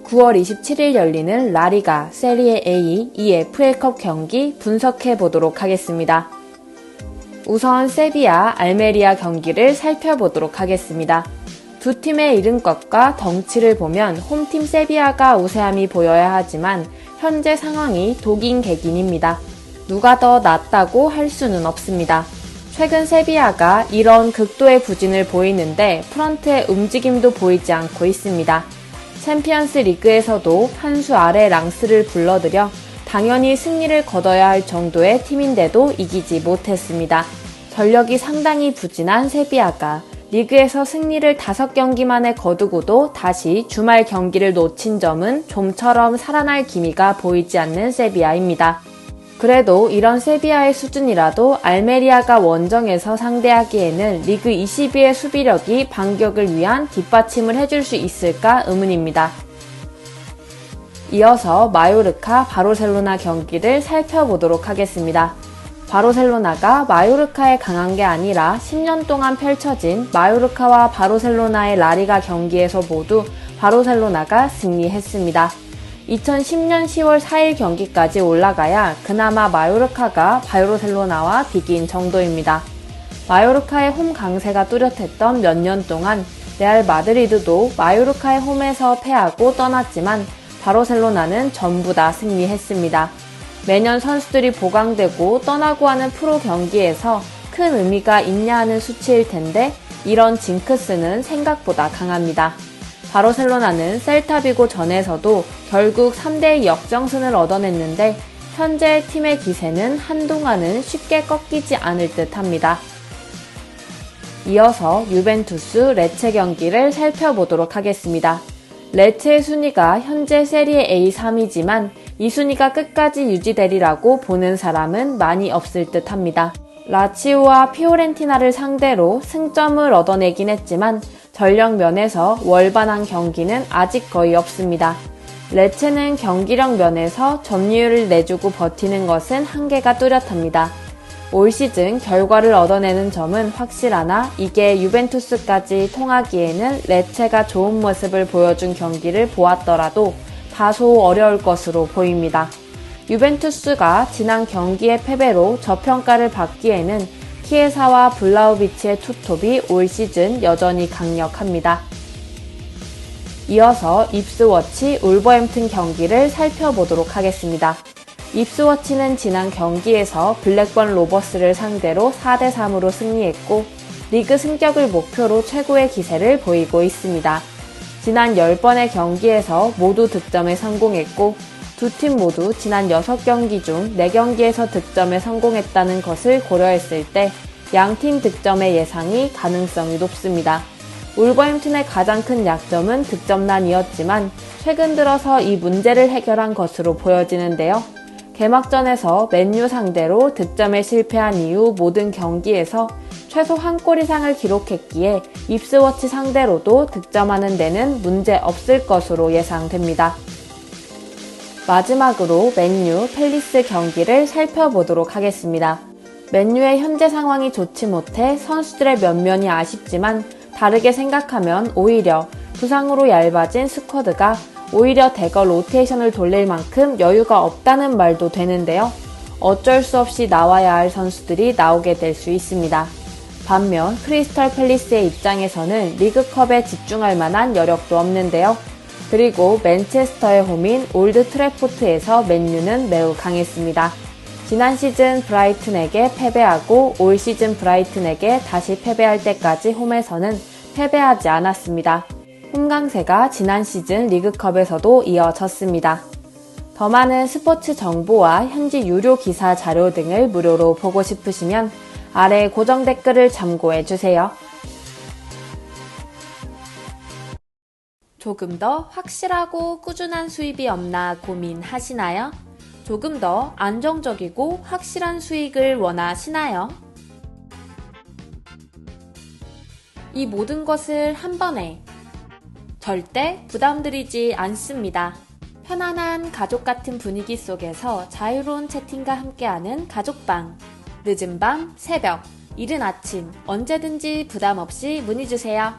(9월 27일) 열리는 라리가 세리에 A EFL컵 경기 분석해 보도록 하겠습니다. 우선 세비야 알메리아 경기를 살펴보도록 하겠습니다. 두 팀의 이름값과 덩치를 보면 홈팀 세비야가 우세함이 보여야 하지만 현재 상황이 독인 객인입니다. 누가 더 낫다고 할 수는 없습니다. 최근 세비야가 이런 극도의 부진을 보이는데 프런트의 움직임도 보이지 않고 있습니다. 챔피언스 리그에서도 한 수 아래 랑스를 불러들여 당연히 승리를 거둬야 할 정도의 팀인데도 이기지 못했습니다. 전력이 상당히 부진한 세비야가 리그에서 승리를 5경기 만에 거두고도 다시 주말 경기를 놓친 점은 좀처럼 살아날 기미가 보이지 않는 세비야입니다. 그래도 이런 세비야의 수준이라도 알메리아가 원정에서 상대하기에는 리그 22의 수비력이 반격을 위한 뒷받침을 해줄 수 있을까 의문입니다. 이어서 마요르카 바르셀로나 경기를 살펴보도록 하겠습니다. 바르셀로나가 마요르카에 강한 게 아니라 10년 동안 펼쳐진 마요르카와 바르셀로나의 라리가 경기에서 모두 바르셀로나가 승리했습니다. 2010년 10월 4일 경기까지 올라가야 그나마 마요르카가 바르셀로나와 비긴 정도입니다. 마요르카의 홈 강세가 뚜렷했던 몇 년 동안 레알 마드리드도 마요르카의 홈에서 패하고 떠났지만 바르셀로나는 전부 다 승리했습니다. 매년 선수들이 보강되고 떠나고 하는 프로 경기에서 큰 의미가 있냐 하는 수치일 텐데 이런 징크스는 생각보다 강합니다. 바르셀로나는 셀타비고 전에서도 결국 3대2 역정승을 얻어냈는데 현재 팀의 기세는 한동안은 쉽게 꺾이지 않을 듯 합니다. 이어서 유벤투스 레체 경기를 살펴보도록 하겠습니다. 레체의 순위가 현재 세리에 A 3위지만 이 순위가 끝까지 유지되리라고 보는 사람은 많이 없을 듯 합니다. 라치오와 피오렌티나를 상대로 승점을 얻어내긴 했지만 전력 면에서 월반한 경기는 아직 거의 없습니다. 레체는 경기력 면에서 점유율을 내주고 버티는 것은 한계가 뚜렷합니다. 올 시즌 결과를 얻어내는 점은 확실하나 이게 유벤투스까지 통하기에는 레체가 좋은 모습을 보여준 경기를 보았더라도 다소 어려울 것으로 보입니다. 유벤투스가 지난 경기의 패배로 저평가를 받기에는 키에사와 블라우비치의 투톱이 올 시즌 여전히 강력합니다. 이어서 입스워치 울버햄튼 경기를 살펴보도록 하겠습니다. 입스워치는 지난 경기에서 블랙번 로버스를 상대로 4대3으로 승리했고 리그 승격을 목표로 최고의 기세를 보이고 있습니다. 지난 10번의 경기에서 모두 득점에 성공했고 두 팀 모두 지난 6경기 중 4경기에서 득점에 성공했다는 것을 고려했을 때 양팀 득점의 예상이 가능성이 높습니다. 울버햄튼의 가장 큰 약점은 득점난이었지만 최근 들어서 이 문제를 해결한 것으로 보여지는데요. 개막전에서 맨유 상대로 득점에 실패한 이후 모든 경기에서 최소 한 골 이상을 기록했기에 입스워치 상대로도 득점하는 데는 문제 없을 것으로 예상됩니다. 마지막으로 맨유 팰리스 경기를 살펴보도록 하겠습니다. 맨유의 현재 상황이 좋지 못해 선수들의 면면이 아쉽지만 다르게 생각하면 오히려 부상으로 얇아진 스쿼드가 오히려 대거 로테이션을 돌릴 만큼 여유가 없다는 말도 되는데요. 어쩔 수 없이 나와야 할 선수들이 나오게 될 수 있습니다. 반면 크리스털 팰리스의 입장에서는 리그컵에 집중할 만한 여력도 없는데요. 그리고 맨체스터의 홈인 올드 트래포트에서 맨유는 매우 강했습니다. 지난 시즌 브라이튼에게 패배하고 올 시즌 브라이튼에게 다시 패배할 때까지 홈에서는 패배하지 않았습니다. 홈 강세가 지난 시즌 리그컵에서도 이어졌습니다. 더 많은 스포츠 정보와 현지 유료 기사 자료 등을 무료로 보고 싶으시면 아래 고정 댓글을 참고해주세요. 조금 더 확실하고 꾸준한 수입이 없나 고민하시나요? 조금 더 안정적이고 확실한 수익을 원하시나요? 이 모든 것을 한 번에 절대 부담드리지 않습니다. 편안한 가족 같은 분위기 속에서 자유로운 채팅과 함께하는 가족방. 늦은 밤, 새벽, 이른 아침 언제든지 부담 없이 문의 주세요.